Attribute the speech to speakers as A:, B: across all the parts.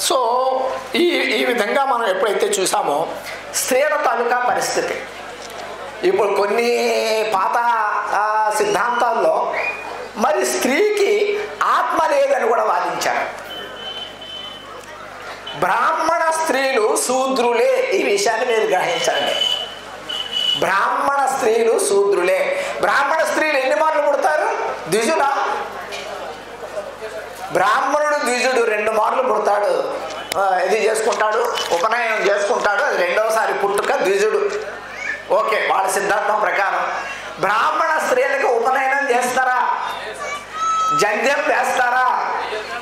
A: So ఈ ఈ విధంగా మనం ఎప్పుడైతే చూసామో స్త్రీల తాలూకా పరిస్థితి, ఇప్పుడు కొన్ని పాత సిద్ధాంతాల్లో మరి స్త్రీకి ఆత్మ లేదని కూడా వాదించారు. బ్రాహ్మణ స్త్రీలు శూద్రులే, ఈ విషయాన్ని మీరు గ్రహించండి. బ్రాహ్మణ స్త్రీలు శూద్రులే. బ్రాహ్మణ స్త్రీలు ఎన్ని మార్లు పుడతారు? ద్విజుడా? బ్రాహ్మణుడు ద్విజుడు 2 మార్లు పుడతాడు, ఇది చేసుకుంటాడు, ఉపనయనం చేసుకుంటాడు, అది 2వసారి పుట్టుక ద్విజుడు. ఓకే, వాళ్ళ సిద్ధాంతం ప్రకారం బ్రాహ్మణ స్త్రీలకు ఉపనయనం చేస్తారా? జంధ్యం వేస్తారా?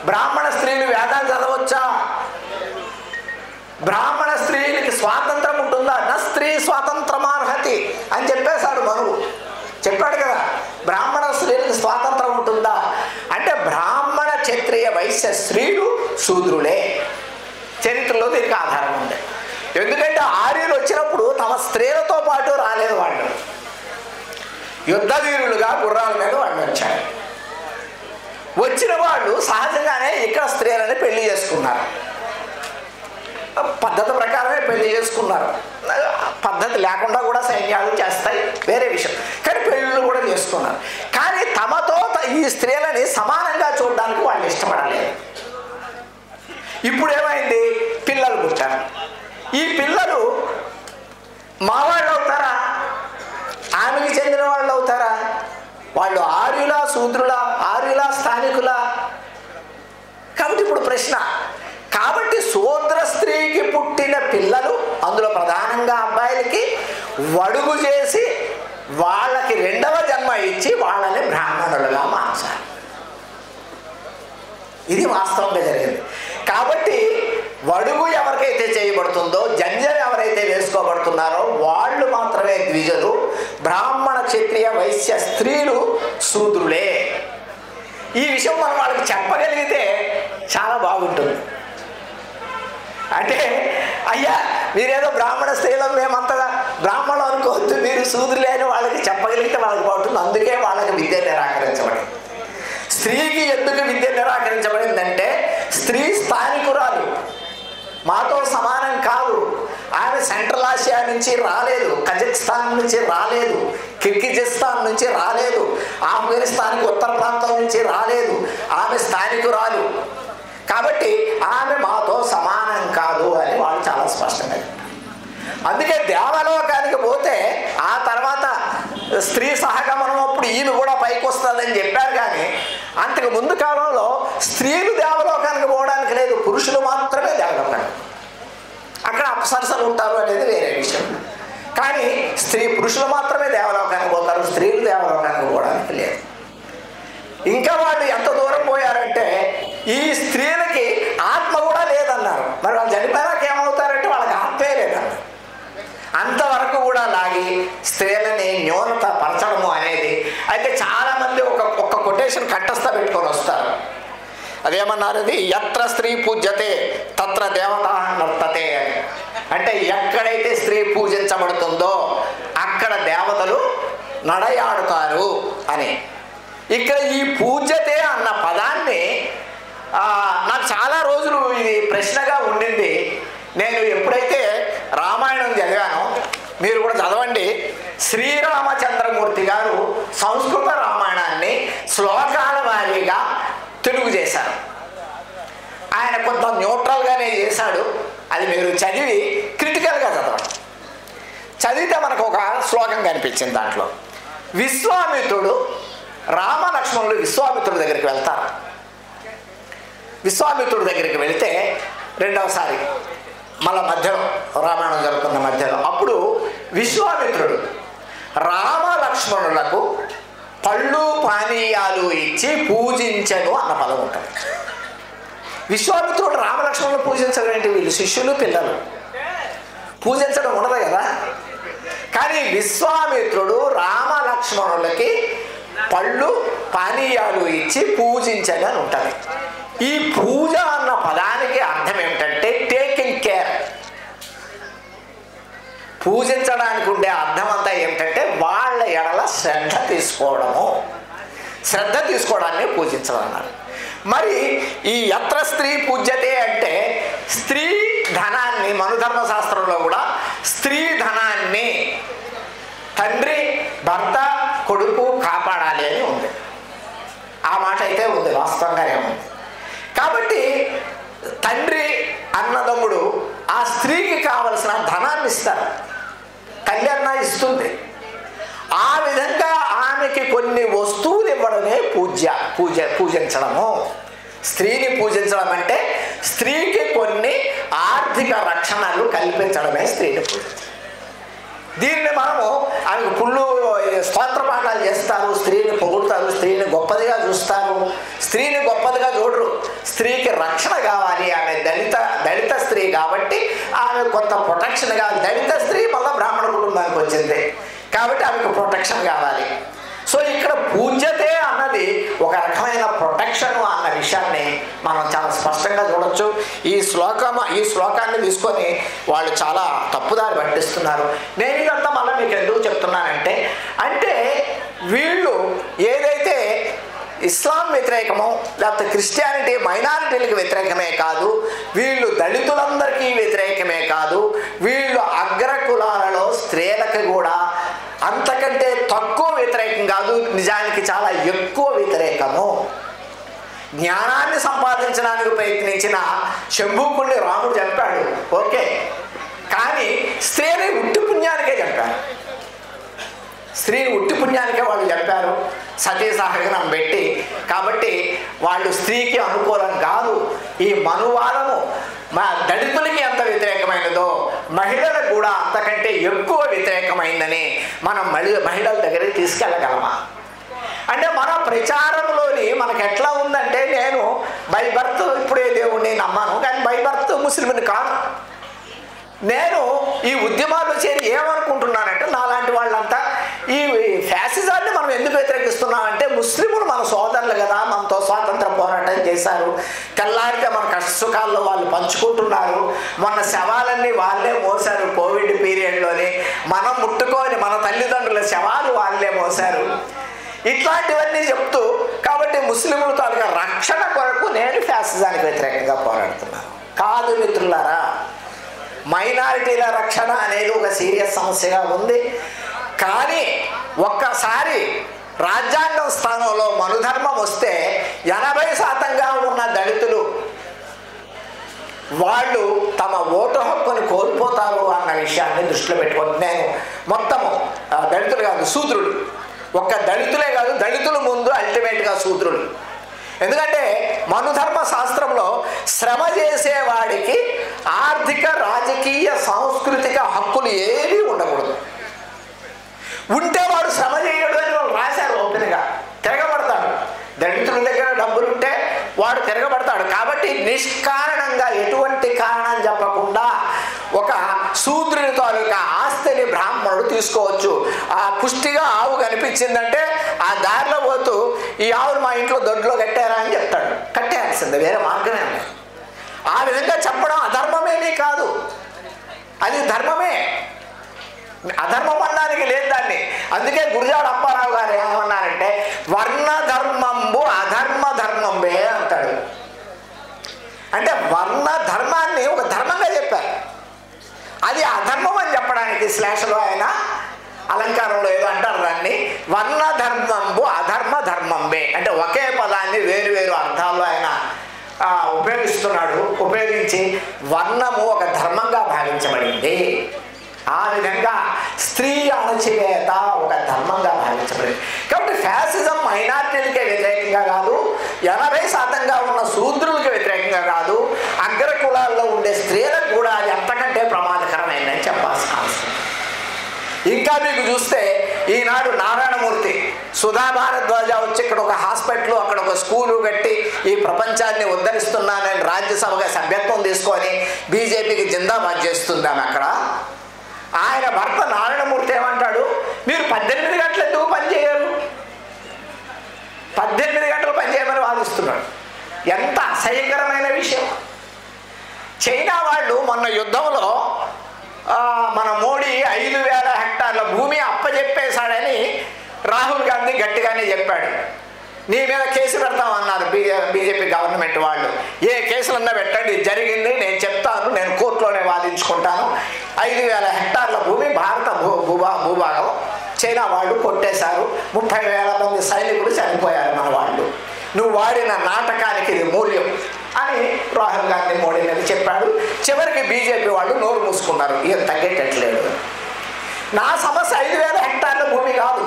A: బ్రాహ్మణ స్త్రీలు వేదాలు చదవచ్చా? బ్రాహ్మణ స్త్రీలకి స్వాతంత్రం ఉంటుందా? నా స్త్రీ స్వాతంత్రమార్హతి అని చెప్పేశాడు మనువు, చెప్పాడు కదా. బ్రాహ్మణ స్త్రీలకు స్వాతంత్రం ఉంటుందా అంటే బ్రాహ్మణ క్షత్రియ వైశ్య స్త్రీలు శూద్రులే. చరిత్రలో దీనికి ఆధారం ఉంది. ఎందుకంటే ఆర్యులు వచ్చినప్పుడు తమ స్త్రీలతో పాటు రాలేదు, వాళ్ళు యుద్ధ వీరులుగా గుర్రాల మీద వాళ్ళు వచ్చారు. వచ్చిన వాళ్ళు సహజంగానే ఇక్కడ స్త్రీలని పెళ్లి చేసుకున్నారు, పద్ధతి ప్రకారమే పెళ్లి చేసుకున్నారు. పద్ధతి లేకుండా కూడా సైన్యాలు చేస్తాయి, వేరే విషయం. కానీ పెళ్ళిళ్ళు కూడా చేసుకున్నారు. కానీ తమతో ఈ స్త్రీలని సమానంగా చూడడానికి వాళ్ళు ఇష్టపడలేదు. ఇప్పుడు ఏమైంది? పిల్లలు పుట్టారు. ఈ పిల్లలు మా వాళ్ళు అవుతారా? ఆమెకి చెందిన వాళ్ళు అవుతారా? వాళ్ళు ఆర్యులా శూద్రులా? ఆర్యులా స్థానికులా? కాబట్టి ఇప్పుడు ప్రశ్న, కాబట్టి శూద్ర స్త్రీకి పుట్టిన పిల్లలు, అందులో ప్రధానంగా అబ్బాయిలకి వడుగు చేసి వాళ్ళకి 2వ జన్మ ఇచ్చి వాళ్ళని బ్రాహ్మణులుగా మార్చాలి. ఇది వాస్తవంగా జరిగింది. కాబట్టి వడుగు ఎవరికైతే చేయబడుతుందో, జంజం ఎవరైతే వేసుకోబడుతున్నారో వాళ్ళు మాత్రమే ద్విజులు, బ్రాహ్మణ క్షత్రియ వైశ్య స్త్రీలు శూద్రులే. ఈ విషయం మనం వాళ్ళకి చెప్పగలిగితే చాలా బాగుంటుంది. అంటే అయ్యా మీరేదో బ్రాహ్మణ స్త్రీలో మేమంతగా బ్రాహ్మణులు అనుకోవద్దు, మీరు శూద్రులే అని వాళ్ళకి చెప్పగలిగితే వాళ్ళకి బాగుంటుంది. అందుకే వాళ్ళకి విద్య నిరాకరించబడింది. స్త్రీకి ఎందుకు విద్య నిరాకరించబడిందంటే స్త్రీ స్థానికురాలు, మాతో సమానం కాదు. ఆమె సెంట్రల్ ఆసియా నుంచి రాలేదు, కజకిస్తాన్ నుంచి రాలేదు, కిర్గిజిస్తాన్ నుంచి రాలేదు, ఆఫ్ఘనిస్తాన్కి ఉత్తర ప్రాంతం నుంచి రాలేదు. ఆమె స్థానికురాలు కాబట్టి ఆమె మాతో సమానం కాదు అని వాళ్ళు చాలా స్పష్టంగా చెప్పారు. అందుకే దేవలోకానికి పోతే ఆ తర్వాత స్త్రీ సహగమనం అప్పుడు ఈమె కూడా పైకి వస్తుందని చెప్పారు. కానీ అంతకు ముందు కాలంలో స్త్రీలు దేవలోకానికి పోవడానికి లేదు, పురుషులు మాత్రమే దేవలోకానికి. అక్కడ అప్సరసలు ఉంటారు అనేది వేరే విషయం. కానీ పురుషులు మాత్రమే దేవలోకానికి పోతారు, స్త్రీలు దేవలోకానికి పోవడానికి లేదు. ఇంకా వాళ్ళు ఎంత దూరం పోయారంటే ఈ స్త్రీలకి ఆత్మ కూడా లేదన్నారు. మరి వాళ్ళు చనిపోయాక ఏమవుతారంటే వాళ్ళకి ఆత్మే లేదన్నారు. అంతవరకు కూడా లాగి స్త్రీలని న్యూనత పరచడము అనేది. అయితే చాలామంది ఒక్క కొటేషన్ కంఠస్థ పెట్టుకొని వస్తారు. అదేమన్నారు? అది యత్ర స్త్రీ పూజ్యతే తత్ర దేవత నర్తతే అని. అంటే ఎక్కడైతే స్త్రీ పూజించబడుతుందో అక్కడ దేవతలు నడయాడుతారు అని. ఇక్కడ ఈ పూజ్యతే అన్న పదాన్ని నాకు చాలా రోజులు ఇది ప్రశ్నగా ఉండింది. నేను ఎప్పుడైతే రామాయణం చదివానో, మీరు కూడా చదవండి, శ్రీరామచంద్రమూర్తి గారు సంస్కృత రామాయణాన్ని శ్లోకాల వారీగా తెలుగు చేశారు. ఆయన కొంత న్యూట్రల్గానే చేశాడు. అది మీరు చదివి క్రిటికల్గా చదవండి. చదివితే మనకు ఒక శ్లోకం కనిపించింది. దాంట్లో విశ్వామిత్రుడు, రామలక్ష్మణులు విశ్వామిత్రుడి దగ్గరికి వెళ్తారు. విశ్వామిత్రుడి దగ్గరికి వెళితే 2వసారి మళ్ళా మధ్యలో రామాయణం జరుగుతున్న మధ్యలో అప్పుడు విశ్వామిత్రుడు రామలక్ష్మణులకు పళ్ళు పానీయాలు ఇచ్చి పూజించను అన్న పదం ఉంటుంది. విశ్వామిత్రుడు రామలక్ష్మణులు పూజించడం ఏంటి? వీళ్ళు శిష్యులు, పిల్లలు, పూజించడం ఉండదు కదా. కానీ విశ్వామిత్రుడు రామలక్ష్మణులకి పళ్ళు పానీయాలు ఇచ్చి పూజించని అని ఉంటుంది. ఈ పూజ అన్న పదానికి అర్థం ఏమిటంటే టేకింగ్ కేర్. పూజించడానికి ఉండే అర్థం అంతా ఏమిటంటే వాళ్ళ ఎడల శ్రద్ధ తీసుకోవడము. శ్రద్ధ తీసుకోవడాన్ని పూజించడం అన్నారు. మరి ఈ యత్ర స్త్రీ పూజ్యతే అంటే స్త్రీ ధనాన్ని, మనుధర్మ శాస్త్రంలో కూడా స్త్రీ ధనాన్ని తండ్రి, భర్త, కొడుకు కాపాడాలి అని ఉంది. ఆ మాట అయితే ఉంది, వాస్తవంగానే ఉంది. కాబట్టి తండ్రి, అన్నదమ్ముడు ఆ స్త్రీకి కావలసిన ధనాన్ని ఇస్తారు, తల్లి అన్న ఇస్తుంది. ఆ విధంగా ఆమెకి కొన్ని వస్తువులు ఇవ్వడమే పూజించడము. స్త్రీని పూజించడం అంటే స్త్రీకి కొన్ని ఆర్థిక రక్షణలు కల్పించడమే స్త్రీని పూజించడం. దీన్ని మనము ఆమెకు పుళ్ళు స్తోత్ర పాఠాలు చేస్తారు, స్త్రీని పొగుడుతారు, స్త్రీని గొప్పదిగా చూస్తారు. స్త్రీని గొప్పదిగా చూడరు, స్త్రీకి రక్షణ కావాలి. ఆమె దళిత స్త్రీ కాబట్టి ఆమె కొంత ప్రొటెక్షన్ కావాలి. దళిత స్త్రీ మళ్ళీ బ్రాహ్మణ కుటుంబానికి వచ్చింది కాబట్టి ఆమెకు ప్రొటెక్షన్ కావాలి. సో ఇక్కడ పూజ్యతే అన్నది ఒక రకమైన ప్రొటెక్షన్ అన్న విషయాన్ని మనం చాలా స్పష్టంగా చూడొచ్చు. ఈ శ్లోకాన్ని తీసుకొని వాళ్ళు చాలా తప్పుదారి పట్టిస్తున్నారు. నేను ఇదంతా మళ్ళీ మీకు ఎందుకు చెప్తున్నానంటే, అంటే వీళ్ళు ఏదైతే ఇస్లాం వ్యతిరేకమో లేకపోతే క్రిస్టియానిటీ మైనారిటీలకు వ్యతిరేకమే కాదు, వీళ్ళు దళితులందరికీ వ్యతిరేకమే కాదు, వీళ్ళు అగ్రకులాలలో స్త్రీలకు కూడా అంతకంటే తక్కువ వ్యతిరేకం కాదు, నిజానికి చాలా ఎక్కువ వ్యతిరేకము. జ్ఞానాన్ని సంపాదించడానికి ప్రయత్నించిన శంభూకుణ్ణి రాముడు చంపాడు, ఓకే, కానీ స్త్రీని ఉట్టి పుణ్యానికే చంపారు. స్త్రీని ఉట్టి పుణ్యానికే వాళ్ళు చంపారు, సతీ సహగమనం పెట్టి. కాబట్టి వాళ్ళు స్త్రీకి అనుకూలం కాదు. ఈ మనువాదము మా దళితులకి ఎంత వ్యతిరేకమైనదో మహిళలకు కూడా అంతకంటే ఎక్కువ వ్యతిరేకమైందని మనం మహిళల దగ్గరికి తీసుకెళ్ళగలమా? అంటే మన ప్రచారంలోని మనకు ఎట్లా ఉందంటే, నేను బై బర్త్ ఇప్పుడే దేవుణ్ణి నమ్మను, కానీ బై బర్త్ ముస్లింని కాను. నేను ఈ ఉద్యమాల్లో చేరి ఏమనుకుంటున్నానంటే, నాలాంటి వాళ్ళంతా ఈ ఫ్యాసిజాన్ని మనం ఎందుకు వ్యతిరేకిస్తున్నామంటే, ముస్లింలు మన సోదరులు కదా, మనతో స్వాతంత్ర పోరాటం చేశారు, తెల్లారితే మన కష్ట సుఖాల్లో వాళ్ళు పంచుకుంటున్నారు, మొన్న శవాలన్నీ వాళ్ళే మోసారు కోవిడ్ పీరియడ్లోని, మనం ముట్టుకొని మన తల్లిదండ్రుల శవాలు వాళ్ళే మోసారు, ఇట్లాంటివన్నీ చెప్తూ. కాబట్టి ముస్లింల తాలూకా రక్షణ కొరకు నేను ఫ్యాసిజానికి వ్యతిరేకంగా పోరాడుతున్నాను. కాదు మిత్రులారా, మైనారిటీల రక్షణ అనేది ఒక సీరియస్ సమస్యగా ఉంది. కానీ ఒక్కసారి రాజ్యాంగం స్థానంలో మనుధర్మం వస్తే 80% ఉన్న దళితులు వాళ్ళు తమ ఓటు హక్కుని కోల్పోతారు అన్న విషయాన్ని దృష్టిలో పెట్టుకొని, నేను మొత్తము దళితులు కాదు, శూద్రులు, ఒక్క దళితులే కాదు, దళితుల ముందు అల్టిమేట్గా శూద్రులు. ఎందుకంటే మనుధర్మ శాస్త్రంలో శ్రమ చేసేవాడికి ఆర్థిక, రాజకీయ, సాంస్కృతిక హక్కులు ఏవి ఉండకూడదు. ఉంటే వాడు శ్రమ చేయడు అని వాళ్ళు రాశారు ఓపెన్గా. తిరగబడతాడు, దళితుల దగ్గర డబ్బులుంటే వాడు తిరగబడతాడు. కాబట్టి నిష్కారణంగా ఎటువంటి కారణం చెప్పకుండా ఒక శూద్రుని తాలూకా ఆస్తిని బ్రాహ్మణుడు తీసుకోవచ్చు. ఆ పుష్టిగా ఆవు కనిపించిందంటే ఆ దారిలో పోతూ, ఈ ఆవును మా ఇంట్లో దొడ్లో కట్టారా అని చెప్తాడు. కట్టేయాల్సిందే, వేరే మార్గమే లేదు. ఆ విధంగా చెప్పడం అధర్మమేమీ కాదు, అది ధర్మమే. అధర్మం అనడానికి లేదు దాన్ని. అందుకే గురజాడ అప్పారావు గారు ఏమన్నారంటే, వర్ణ ధర్మంబు అధర్మ ధర్మంబే అంటాడు. అంటే వర్ణ ధర్మాన్ని ఒక ధర్మంగా చెప్పారు, అది అధర్మం అని చెప్పడానికి శ్లేషలో ఆయన అలంకారంలో ఏదో అంటారు దాన్ని. వర్ణ ధర్మంబు అధర్మ ధర్మంబే అంటే ఒకే పదాన్ని వేరు వేరు అర్థాల్లో ఆయన ఉపయోగించి వర్ణము ఒక ధర్మంగా భావించబడింది. ఆ విధంగా స్త్రీ అణచివేత ఒక ధర్మంగా భావించబడింది. కాబట్టి ఫ్యాసిజం మైనార్టీలకే వ్యతిరేకంగా కాదు, 80% ఉన్న శూద్రులకి వ్యతిరేకంగా కాదు, అగ్ర కులాల్లో ఉండే స్త్రీలకు కూడా అది అంతకంటే ప్రమాదకరమైందని చెప్పాల్సిన అవసరం. ఇంకా మీకు చూస్తే ఈనాడు నారాయణమూర్తి, సుధా భారద్వాజ వచ్చి ఇక్కడ ఒక హాస్పిటల్, అక్కడ ఒక స్కూలు కట్టి ఈ ప్రపంచాన్ని ఉద్ధరిస్తున్నానని రాజ్యసభగా సభ్యత్వం తీసుకొని బీజేపీకి జిందాబాద్ చేస్తుందాం. అక్కడ ఆయన భర్త నారాయణమూర్తి ఏమంటాడు, మీరు 18 గంటలు ఎందుకు పనిచేయరు, 18 గంటలు పనిచేయమని వాదిస్తున్నాడు. ఎంత అసహ్యకరమైన విషయం. చైనా వాళ్ళు మొన్న యుద్ధంలో మన మోడీ 5,000 హెక్టార్ల భూమి అప్పచెప్పేశాడని రాహుల్ గాంధీ గట్టిగానే చెప్పాడు. నీ మీద కేసు పెడతామన్నారు బీజేపీ గవర్నమెంట్ వాళ్ళు. ఏ కేసులన్నా పెట్టండి, జరిగింది నేను చెప్తాను, నేను కోర్టులోనే వాదించుకుంటాను. 5,000 హెక్టార్ల భూమి భారత భూభాగం చైనా వాళ్ళు కొట్టేశారు. 30,000 మంది సైనికులు చనిపోయారు మన వాళ్ళు. నువ్వు వాడిన నాటకానికి ఇది మూల్యం అని రాహుల్ గాంధీ మోడీ మీద చెప్పాడు. చివరికి బీజేపీ వాళ్ళు నోరు మూసుకున్నారు, ఏం తగ్గేటట్లేదు. నా సమస్య 5,000 హెక్టార్ల భూమి కాదు.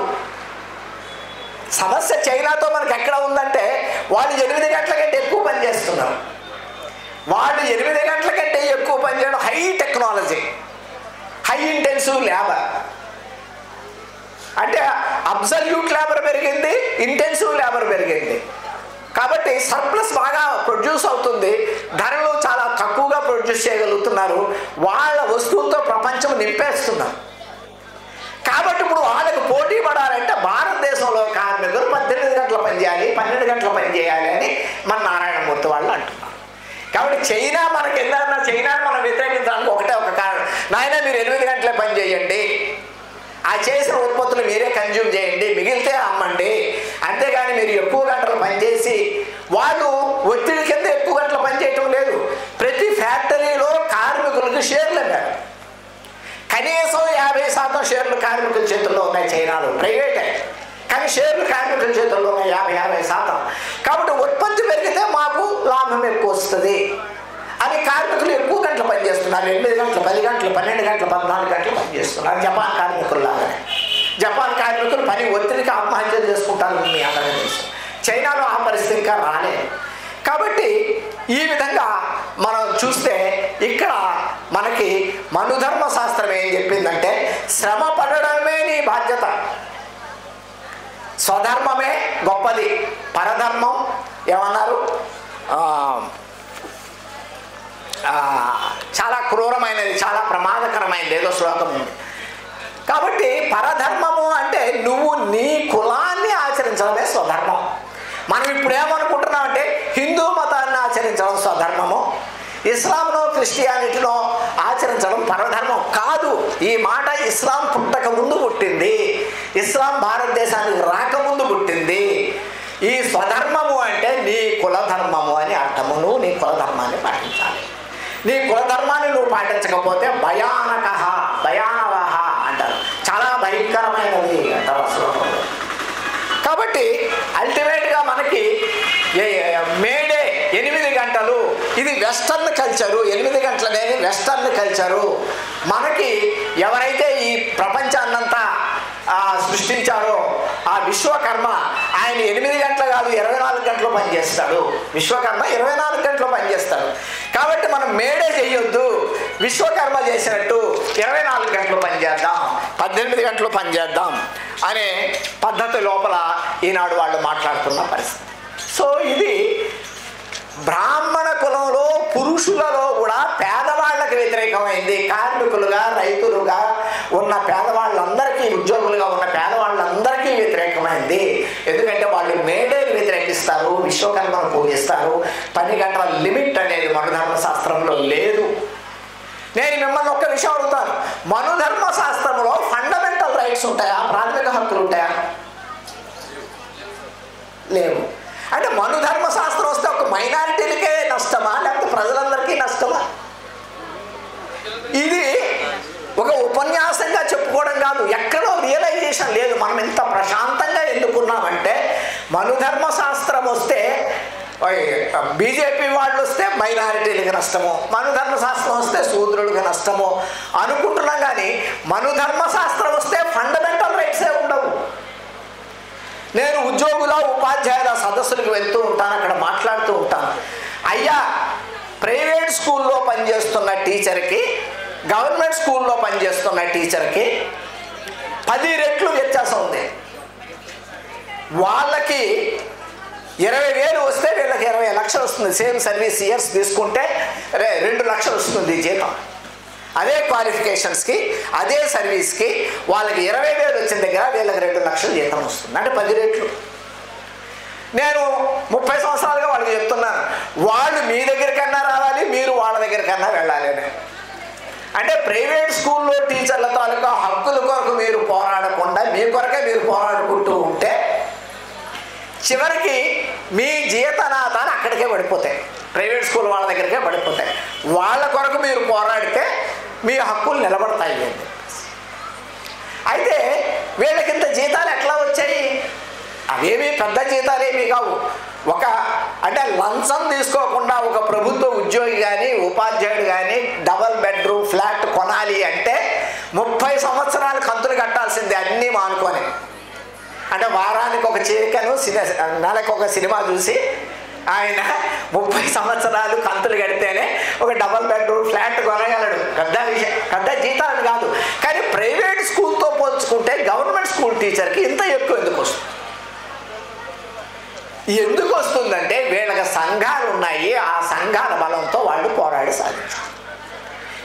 A: సమస్య చైనాతో మనకు ఎక్కడ ఉందంటే వాళ్ళు 8 గంటల కంటే ఎక్కువ పని చేస్తున్నారు. వాళ్ళు 8 గంటల కంటే ఎక్కువ పని చేయడం, high technology, high intensive labour. అంటే అబ్సల్యూట్ లేబర్ పెరిగింది, ఇంటెన్సివ్ లేబర్ పెరిగింది. కాబట్టి సర్ప్లస్ బాగా ప్రొడ్యూస్ అవుతుంది, ధరలు చాలా తక్కువగా ప్రొడ్యూస్ చేయగలుగుతున్నారు, వాళ్ళ వస్తువులతో ప్రపంచం నింపేస్తున్నారు. కాబట్టి ఇప్పుడు వాళ్ళకి పోటీ పడాలంటే భారతదేశంలో కార్మికులు 18 గంటలు పనిచేయాలి, 12 గంటలు పనిచేయాలి అని మన నారాయణమూర్తి వాళ్ళు అంటున్నారు. కాబట్టి చైనా మనకి ఎందుకన్నా చైనాని మనం వ్యతిరేకించడానికి ఒకటే ఒక కారణం, నాయన మీరు 8 గంటలే పని చేయండి, ఆ చేసిన ఉత్పత్తులు మీరే కన్జ్యూమ్ చేయండి, మిగిలితే అమ్మండి, అంతేగాని మీరు ఎక్కువ గంటలు పనిచేసి వాళ్ళు ఒత్తిడి కింద ఎక్కువ గంటలు పనిచేయటం లేదు. ప్రతి ఫ్యాక్టరీలో కార్మికులకు షేర్లు అన్నారు. కనీసం 50% షేర్లు కార్మికుల చేతుల్లో ఉన్నాయి చైనాలో, ప్రైవేటే కానీ షేర్లు కార్మికుల చేతుల్లో ఉన్నాయి 50% కాబట్టి ఉత్పత్తి పెరిగితే మాకు లాభం ఎక్కువ వస్తుంది అని కార్మికులు ఎక్కువ గంటలు పనిచేస్తున్నారు. 8 గంటలు, 10 గంటలు, 12 గంటలు, 14 గంటలు పనిచేస్తున్నారు. జపాన్ కార్మికుల్లాగానే. జపాన్ కార్మికులు పని ఒత్తిడికి ఆత్మహత్యలు చేసుకుంటారు, మీ అందరికీ తెలుసు. చైనాలో ఆ పరిస్థితి ఇంకా రాలేదు. కాబట్టి ఈ విధంగా మనం చూస్తే ఇక్కడ మనకి మనుధర్మ శాస్త్రం ఏం చెప్పిందంటే శ్రమ పడడమే నీ బాధ్యత, స్వధర్మమే గొప్పది, పరధర్మం ఏమన్నారు చాలా క్రూరమైనది, చాలా ప్రమాదకరమైనది, ఏదో శ్లోకం ఉంది. కాబట్టి పరధర్మము అంటే నువ్వు నీ కులాన్ని ఆచరించడమే స్వధర్మం. మనం ఇప్పుడు ఏమనుకుంటున్నాం అంటే హిందూ మతాన్ని ఆచరించడం స్వధర్మము, ఇస్లాంలో క్రిస్టియానిటీలో ఆచరించడం పరధర్మం కాదు. ఈ మాట ఇస్లాం పుట్టక ముందు పుట్టింది, ఇస్లాం భారతదేశానికి రాకముందు పుట్టింది. ఈ స్వధర్మము అంటే నీ కులధర్మము అని అర్థము. నువ్వు నీ కులధర్మాన్ని పాటించాలి. నీ కులధర్మాన్ని నువ్వు పాటించకపోతే భయానవహ అంటారు, చాలా భయంకరమైనది అంటారు అసలు. కాబట్టి అల్టిమేట్గా మనకి మేడే 8 గంటలు, ఇది వెస్టర్న్ కల్చరు. 8 గంటలనేది వెస్టర్న్ కల్చరు. మనకి ఎవరైతే ఈ ప్రపంచాన్నంతా సృష్టించారో ఆ విశ్వకర్మ, ఆయన 8 గంటలు కాదు 24 గంటలు పనిచేస్తాడు. విశ్వకర్మ 24 గంటలు పనిచేస్తాడు. కాబట్టి మనం మేడే చెయ్యొద్దు, విశ్వకర్మ చేసినట్టు 24 గంటలు పనిచేద్దాం, 18 గంటలు పనిచేద్దాం అనే పద్ధతి లోపల ఈనాడు వాళ్ళు మాట్లాడుతున్న పరిస్థితి. సో ఇది బ్రాహ్మణ కులంలో పురుషులలో కూడా పేదవాళ్ళకి వ్యతిరేకమైంది. కార్మికులుగా, రైతులుగా ఉన్న పేదవాళ్ళందరికీ, ఉద్యోగులుగా ఉన్న పేదవాళ్ళందరికీ వ్యతిరేకమైంది. ఎందుకంటే వాళ్ళు మేడేని వ్యతిరేకిస్తారు, విశ్వకర్మను పూజిస్తారు. 10 గంటల లిమిట్ అనేది మనుధర్మ శాస్త్రంలో లేదు. నేను మిమ్మల్ని ఒక్క విషయం అడుగుతాను, మనుధర్మ శాస్త్రంలో ఫండమెంటల్ రైట్స్ ఉంటాయా, ప్రాథమిక హక్కులు ఉంటాయా? లేవు. అంటే మనుధర్మ శాస్త్రం వస్తే ఒక మైనారిటీలకే నష్టమా, లేకపోతే ప్రజలందరికీ నష్టమా? ఇది ఒక ఉపన్యాసంగా చెప్పుకోవడం కాదు, ఎక్కడో రియలైజేషన్ లేదు. మనం ఇంత ప్రశాంతంగా ఎందుకున్నామంటే మనుధర్మ శాస్త్రం వస్తే బీజేపీ వాళ్ళు వస్తే మైనారిటీలకు నష్టము, మనుధర్మ శాస్త్రం వస్తే శూద్రులకు నష్టము అనుకుంటున్నాం. కానీ మనుధర్మ శాస్త్రం వస్తే ఫండమెంటల్ రైట్సే ఉండవు. నేను ఉద్యోగుల, ఉపాధ్యాయుల సదస్సులకు వెళ్తూ ఉంటాను, అక్కడ మాట్లాడుతూ ఉంటాను. అయ్యా, ప్రైవేట్ స్కూల్లో పనిచేస్తున్న టీచర్కి, గవర్నమెంట్ స్కూల్లో పనిచేస్తున్న టీచర్కి 10 రెట్లు వ్యత్యాసం ఉంది. వాళ్ళకి 20,000 వస్తే వీళ్ళకి 20 లక్షలు వస్తుంది. సేమ్ సర్వీస్ ఇయర్స్ తీసుకుంటే 2 లక్షలు వస్తుంది జీతం. అదే క్వాలిఫికేషన్స్కి, అదే సర్వీస్కి వాళ్ళకి 20,000 వచ్చిన దగ్గర వీళ్ళకి 2 లక్షలు జీతం వస్తుంది. అంటే 10 రెట్లు. నేను 30 సంవత్సరాలుగా వాళ్ళకి చెప్తున్నాను, వాళ్ళు మీ దగ్గరికన్నా రావాలి, మీరు వాళ్ళ దగ్గరికన్నా వెళ్ళాలి అని. అంటే ప్రైవేట్ స్కూల్లో టీచర్ల తాలూకా హక్కుల కొరకు మీరు పోరాడకుండా మీ కొరకే మీరు పోరాడుకుంటూ ఉంటే చివరికి మీ జీతనాథాలు అక్కడికే పడిపోతాయి, ప్రైవేట్ స్కూల్ వాళ్ళ దగ్గరికే పడిపోతాయి. వాళ్ళ కొరకు మీరు పోరాడితే మీ హక్కులు నిలబడతాయి అని. అయితే వీళ్ళకింత జీతాలు ఎట్లా వచ్చాయి? అవేమీ పెద్ద జీతాలు ఏమీ కావు. అంటే లంచం తీసుకోకుండా ఒక ప్రభుత్వ ఉద్యోగి కానీ ఉపాధ్యాయుడు కానీ డబల్ బెడ్రూమ్ ఫ్లాట్ కొనాలి అంటే 30 సంవత్సరాలు కంతులు కట్టాల్సిందే, అన్నీ మానుకొని. అంటే వారానికి ఒక చికెను, నెలకు ఒక సినిమా చూసి ఆయన 30 సంవత్సరాలు కంతులు కడితేనే ఒక డబల్ బెడ్రూమ్ ఫ్లాట్ కొనగలడు. పెద్ద విషయం, పెద్ద జీతాలు కాదు. కానీ ప్రైవేట్ స్కూల్తో పోల్చుకుంటే గవర్నమెంట్ స్కూల్ టీచర్కి ఇంత ఎక్కువ ఎందుకు వస్తుంది? ఎందుకు వస్తుందంటే వీళ్ళకి సంఘాలు ఉన్నాయి, ఆ సంఘాల బలంతో వాళ్ళు పోరాడి సాధించారు.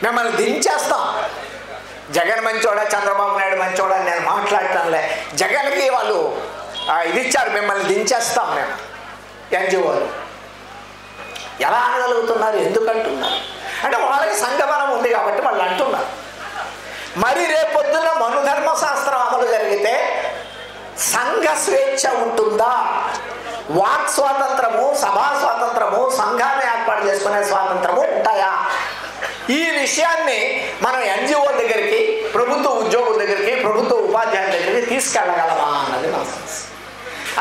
A: మిమ్మల్ని దించేస్తాం, జగన్ మంచోడా చంద్రబాబు నాయుడు మంచోడా అని నేను మాట్లాడటంలే. జగన్కి వాళ్ళు ఇది ఇచ్చారు, మిమ్మల్ని దించేస్తాం మేము. ఎన్జిఓలు ఎలా అనగలుగుతున్నారు? ఎందుకు అంటున్నారు అంటే వాళ్ళకి సంఘబలం ఉంది కాబట్టి వాళ్ళు అంటున్నారు. మరి రేపొద్దున మనుధర్మశాస్త్రం అమలు జరిగితే సంఘ స్వేచ్ఛ ఉంటుందా? వాక్ స్వాతంత్రము, సభా స్వాతంత్రము, సంఘాన్ని ఏర్పాటు చేసుకునే స్వాతంత్రము ఉంటాయా? ఈ విషయాన్ని మనం ఎన్జిఓల దగ్గరికి, ప్రభుత్వ ఉద్యోగుల దగ్గరికి, ప్రభుత్వ ఉపాధ్యాయుల దగ్గరికి తీసుకెళ్ళగలమా అన్నది నా సమస్య.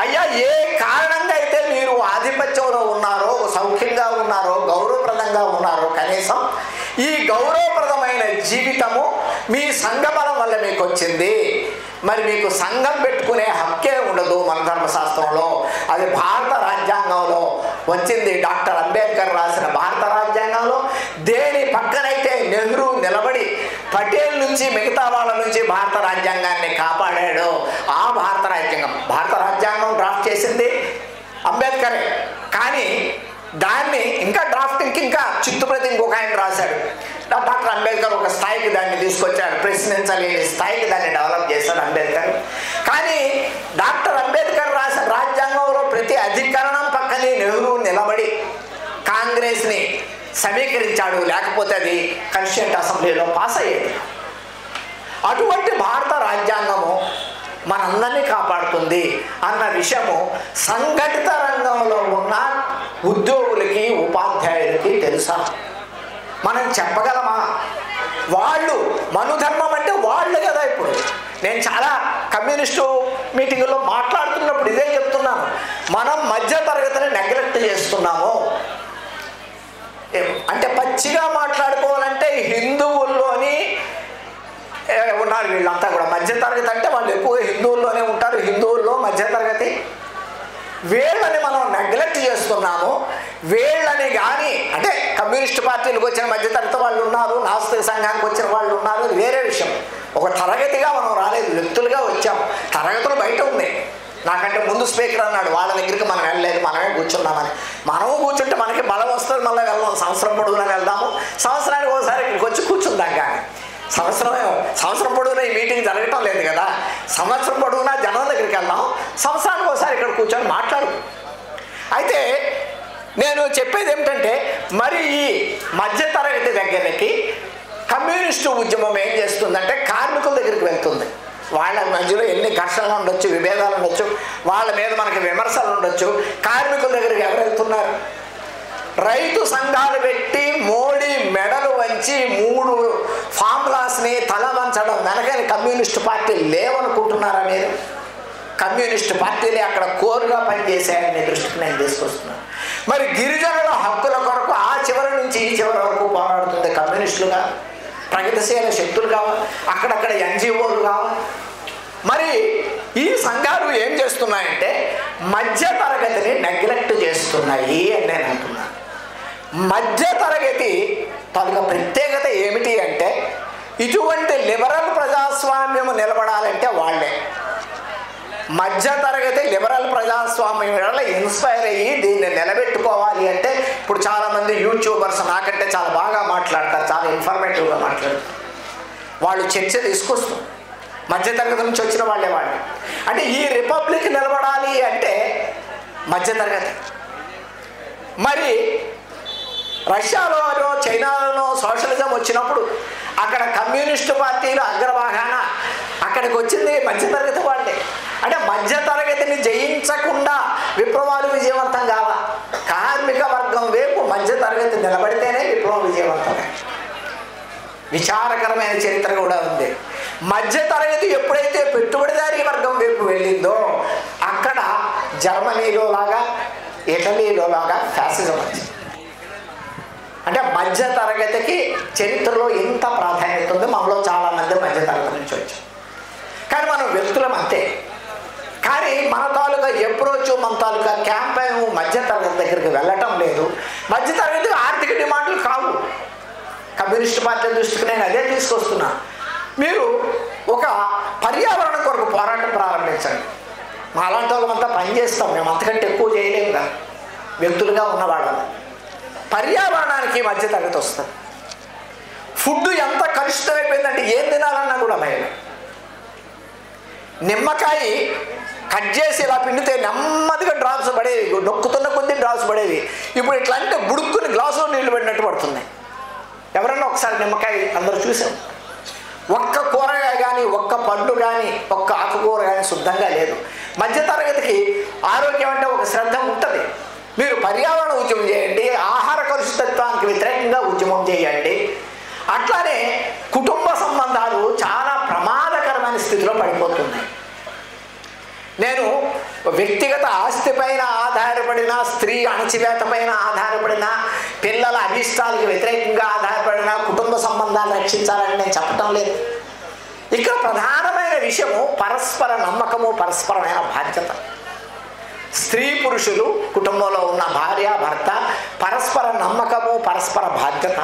A: అయ్యా, ఏ కారణంగా అయితే మీరు ఆధిపత్యంలో ఉన్నారో, సౌఖ్యంగా ఉన్నారో, గౌరవప్రదంగా ఉన్నారో, కనీసం ఈ గౌరవప్రదమైన జీవితము మీ సంఘబలం వల్ల మీకు వచ్చింది. మరి మీకు సంఘం పెట్టుకునే హక్కే ఉండదు మన ధర్మశాస్త్రంలో. అది భారత రాజ్యాంగంలో వచ్చింది. డాక్టర్ అంబేద్కర్ రాసిన భారత రాజ్యాంగంలో దేని పక్కనైతే నెహ్రూ నిలబడి పటేల్ నుంచి మిగతా వాళ్ళ నుంచి భారత రాజ్యాంగాన్ని కాపాడాడో ఆ భారత రాజ్యాంగం డ్రాఫ్ట్ చేసింది అంబేద్కరే. కానీ దాన్ని ఇంకా డ్రాఫ్టింగ్కి ఇంకా చిత్తుప్రతి ఇంకొక ఆయన రాశాడు. డాక్టర్ అంబేద్కర్ ఒక స్థాయికి దాన్ని తీసుకొచ్చాడు, ప్రశ్నించలేని స్థాయికి దాన్ని డెవలప్ చేశాడు అంబేద్కర్. కానీ డాక్టర్ అంబేద్కర్ రాసిన రాజ్యాంగంలో ప్రతి అధికరణం పక్కనే నెహ్రూ నిలబడి కాంగ్రెస్ని సమీకరించాడు, లేకపోతే అది కాన్స్టిట్యూంట్ అసెంబ్లీలో పాస్ అయ్యేది. అటువంటి భారత రాజ్యాంగము మనందరినీ కాపాడుతుంది అన్న విషయము సంఘటిత రంగంలో ఉన్న ఉద్యోగులకి, ఉపాధ్యాయులకి తెలుసా? మనం చెప్పగలమా? వాళ్ళు మనుధర్మం అంటే వాళ్ళు కదా. ఇప్పుడు నేను చాలా కమ్యూనిస్టు మీటింగుల్లో మాట్లాడుతున్నప్పుడు ఇదే చెప్తున్నాను. మనం మధ్య తరగతిని నెగ్లెక్ట్ చేస్తున్నాము. అంటే పచ్చిగా మాట్లాడుకోవాలంటే హిందువుల్లోని ఉన్నారు వీళ్ళంతా కూడా. మధ్యతరగతి అంటే వాళ్ళు ఎక్కువగా హిందువుల్లోనే ఉంటారు. హిందువుల్లో మధ్యతరగతి. వీళ్ళని మనం నెగ్లెక్ట్ చేస్తున్నాము. వీళ్ళని కానీ అంటే కమ్యూనిస్ట్ పార్టీలకు వచ్చిన మధ్యతరగతి వాళ్ళు ఉన్నారు, నాస్తిక సంఘానికి వచ్చిన వాళ్ళు ఉన్నారు, అది వేరే విషయం. ఒక తరగతిగా మనం రాలేదు, వ్యక్తులుగా వచ్చాము. తరగతులు బయట ఉన్నాయి. నాకంటే ముందు స్పీకర్ అన్నాడు, వాళ్ళ దగ్గరికి మనం వెళ్ళలేదు, మనమే కూర్చున్నామని. మనము కూర్చుంటే మనకి బలం వస్తుంది, మళ్ళీ వెళ్దాం. సంవత్సరం పొడుగునా వెళ్దాము, సంవత్సరానికి ఒకసారి ఇక్కడికి వచ్చి కూర్చుందాం. కానీ సంవత్సరం పొడవునా ఈ మీటింగ్ జరగటం లేదు కదా. సంవత్సరం పొడవునా జనం దగ్గరికి వెళ్దాం, సంవత్సరానికి ఒకసారి ఇక్కడ కూర్చొని మాట్లాడు. అయితే నేను చెప్పేది ఏమిటంటే, మరి ఈ మధ్యతరగతి దగ్గరికి కమ్యూనిస్టు ఉద్యమం ఏం చేస్తుందంటే కార్మికుల దగ్గరికి వెళ్తుంది. వాళ్ళ మధ్యలో ఎన్ని ఘర్షణలు ఉండొచ్చు, విభేదాలు ఉండొచ్చు, వాళ్ళ మీద మనకి విమర్శలు ఉండొచ్చు. కార్మికుల దగ్గరికి ఎవరు వెళ్తున్నారు? రైతు సంఘాలు పెట్టి మోడీ మెడలు వంచి 3 ఫార్ములాస్ని తల వంచడం వెనకని కమ్యూనిస్టు పార్టీ లేవనుకుంటున్నారా మీరు? కమ్యూనిస్టు పార్టీలే అక్కడ కోరుగా పనిచేసాయని దృష్టికి నేను తీసుకొస్తున్నాను. మరి గిరిజనుల హక్కుల కొరకు ఆ చివరి నుంచి ఈ చివరి వరకు పోరాడుతుంది కమ్యూనిస్టులుగా, ప్రగతిశీల శక్తులు కావాలి, అక్కడక్కడ ఎన్జిఓలు కావాలి. మరి ఈ సంఘాలు ఏం చేస్తున్నాయంటే మధ్య తరగతిని నెగ్లెక్ట్ చేస్తున్నాయి అని నేను అంటున్నాను. మధ్య తరగతి తాలూకా ప్రత్యేకత ఏమిటి అంటే, ఇటువంటి లిబరల్ ప్రజాస్వామ్యం నిలబడాలంటే వాళ్ళే. మధ్య తరగతి లిబరల్ ప్రజాస్వామ్యం వల్ల ఇన్స్పైర్ అయ్యి దీన్ని నిలబెట్టుకోవాలి అంటే, ఇప్పుడు చాలామంది యూట్యూబర్స్ నాకంటే చాలా బాగా మాట్లాడతారు, చాలా ఇన్ఫర్మేటివ్గా మాట్లాడతారు. వాళ్ళు చర్చ తీసుకొస్తారు. మధ్యతరగతి నుంచి వచ్చిన వాళ్ళే వాళ్ళు. అంటే ఈ రిపబ్లిక్ నిలబడాలి అంటే మధ్యతరగతి. మరి రష్యాలోనో చైనాలోనో సోషలిజం వచ్చినప్పుడు అక్కడ కమ్యూనిస్టు పార్టీలు అగ్రభాగాన అక్కడికి వచ్చింది మధ్యతరగతి వాళ్ళే. అంటే మధ్యతరగతిని జయించకుండా విప్లవాలు విజయవంతం కావా? కార్మిక వర్గం వైపు మధ్యతరగతి నిలబడితేనే విప్లవం విజయవంతమే. విచారకరమైన చరిత్ర కూడా ఉంది. మధ్యతరగతి ఎప్పుడైతే పెట్టుబడిదారీ వర్గం వైపు వెళ్ళిందో అక్కడ జర్మనీలో లాగా ఇటలీలో లాగా ఫ్యాసిజం వచ్చింది. అంటే మధ్యతరగతికి చరిత్రలో ఇంత ప్రాధాన్యత ఉంది. మనలో చాలామంది మధ్యతరగతి నుంచి వచ్చాం, కానీ మనం వ్యక్తులం అంతే. కానీ మన తాలూకా అప్రోచ్, మన తాలూకా క్యాంపెయిన్ మధ్యతరగతి దగ్గరికి వెళ్ళటం లేదు. మధ్యతరగతి ఆర్థిక డిమాండ్లు కావు. కమ్యూనిస్ట్ పార్టీ దృష్టికి నేను అదే తీసుకొస్తున్నా. మీరు ఒక పర్యావరణం కొరకు పోరాటం ప్రారంభించండి. మా అలాంటి వాళ్ళమంతా పనిచేస్తాం, మేము అంతకంటే ఎక్కువ చేయలేము కదా వ్యక్తులుగా ఉన్నవాళ్ళని. పర్యావరణానికి మధ్యతరగతి వస్తుంది. ఫుడ్ ఎంత కలుషితమైపోయిందంటే ఏం తినాలన్నా కూడా భయం. నిమ్మకాయ కట్ చేసి ఇలా పిండితే నెమ్మదిగా డ్రాప్స్ పడేవి, నొక్కుతున్న కొద్ది డ్రాప్స్ పడేవి. ఇప్పుడు ఇట్లా అంటే బుడుక్కుని గ్లాసులో నీళ్లు పడినట్టు పడుతున్నాయి. ఎవరన్నా ఒకసారి నిమ్మకాయ అందరూ చూసాం. ఒక్క కూరగాయ కానీ, ఒక్క పండు కానీ, ఒక్క ఆకుకూర కానీ శుద్ధంగా లేదు. మధ్యతరగతికి ఆరోగ్యం అంటే ఒక శ్రద్ధ ఉంటుంది. మీరు పర్యావరణ ఉద్యమం చేయండి, ఆహార కలుషితత్వానికి వ్యతిరేకంగా ఉద్యమం చేయండి. అట్లానే కుటుంబ సంబంధాలు చాలా ప్రమాదకరమైన స్థితిలో పడిపోతున్నాయి. నేను వ్యక్తిగత ఆస్తి పైన ఆధారపడిన, స్త్రీ అణచివేత పైన ఆధారపడిన, పిల్లల అభిష్టాలకు వ్యతిరేకంగా ఆధారపడిన కుటుంబ సంబంధాలు రక్షించాలని నేను చెప్పటం లేదు. ఇక్కడ ప్రధానమైన విషయము పరస్పర నమ్మకము, పరస్పరమైన బాధ్యత. స్త్రీ పురుషులు, కుటుంబంలో ఉన్న భార్య భర్త, పరస్పర నమ్మకము, పరస్పర బాధ్యత,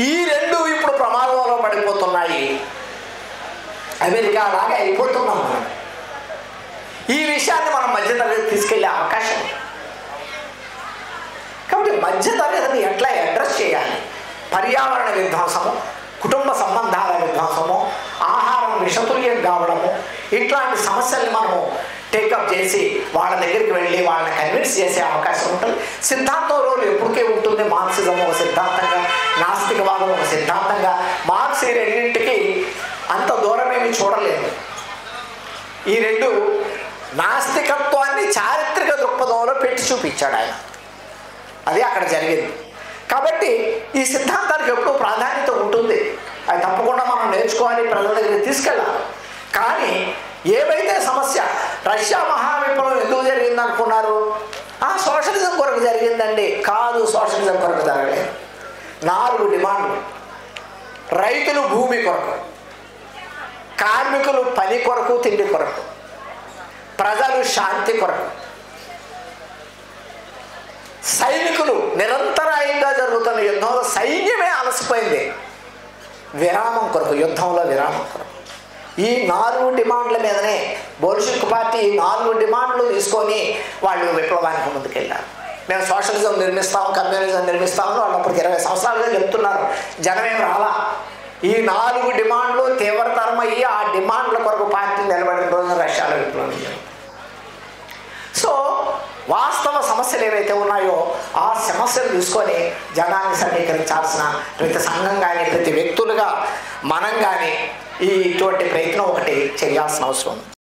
A: ఈ రెండు ఇప్పుడు ప్రమాదంలో పడిపోతున్నాయి. అమెరికా లాగా అయిపోతున్నాం మనం. ఈ విషయాన్ని మనం మధ్యతరగతి తీసుకెళ్లే అవకాశం. కాబట్టి మధ్యతరగతిని ఎట్లా అడ్రస్ చేయాలి? పర్యావరణ విధ్వంసము, కుటుంబ సంబంధాల విధ్వంసము, ఆహారం విషతుల్యం కావడము, ఇట్లాంటి సమస్యల్ని మనము టేకప్ చేసి వాళ్ళ దగ్గరికి వెళ్ళి వాళ్ళని కన్విన్స్ చేసే అవకాశం ఉంటుంది. సిద్ధాంతం రోల్ ఎప్పటికే ఉంటుంది. మార్క్సిజం ఒక సిద్ధాంతంగా, నాస్తికవాదం ఒక సిద్ధాంతంగా. మార్క్స్ ఈ రెండింటికి అంత దూరమేమి చూడలేదు. ఈ రెండు నాస్తికత్వాన్ని చారిత్రక దృక్పథంలో పెట్టి చూపించాడు ఆయన. అది అక్కడ జరిగింది. కాబట్టి ఈ సిద్ధాంతానికి ఎప్పుడూ ప్రాధాన్యత ఉంటుంది. అది తప్పకుండా మనం నేర్చుకోవాలి, ప్రజల దగ్గరికి తీసుకెళ్ళాలి. కానీ ఏవైతే సమస్య, రష్యా మహావిప్లవం ఎందుకు జరిగింది అనుకున్నారు? సోషలిజం కొరకు జరిగిందండి. కాదు, సోషలిజం కొరకు జరగలేదు. 4 డిమాండ్లు. రైతులు భూమి కొరకు, కార్మికులు పని కొరకు, తిండి కొరకు, ప్రజలు శాంతి కొరకు, సైనికులు నిరంతరాయంగా జరుగుతున్న యుద్ధంలో సైన్యమే అలసిపోయింది, విరామం కొరకు, యుద్ధంలో విరామం కొరకు. ఈ 4 డిమాండ్ల మీదనే బోల్షివిక్ పార్టీ ఈ 4 డిమాండ్లు తీసుకొని వాళ్ళు విప్లవానికి ముందుకెళ్ళారు. మేము సోషలిజం నిర్మిస్తాం, కమ్యూనిజం నిర్మిస్తామని వాళ్ళు అప్పటికి 20 సంవత్సరాలుగా చెప్తున్నారు. జనమేం రాలా. ఈ 4 డిమాండ్లు తీవ్రతరమయ్యి ఆ డిమాండ్ల కొరకు పార్టీ నిలబడిన రోజున రష్యాలో విప్లవం జరిగింది. సో వాస్తవ సమస్యలు ఏవైతే ఉన్నాయో ఆ సమస్యలు తీసుకొని జనాన్ని సమీకరించాల్సిన ప్రతి సంఘం కానీ, ప్రతి వ్యక్తులుగా మనం కానీ ఇటువంటి ప్రయత్నం ఒకటి చేయాల్సిన అవసరం ఉంది.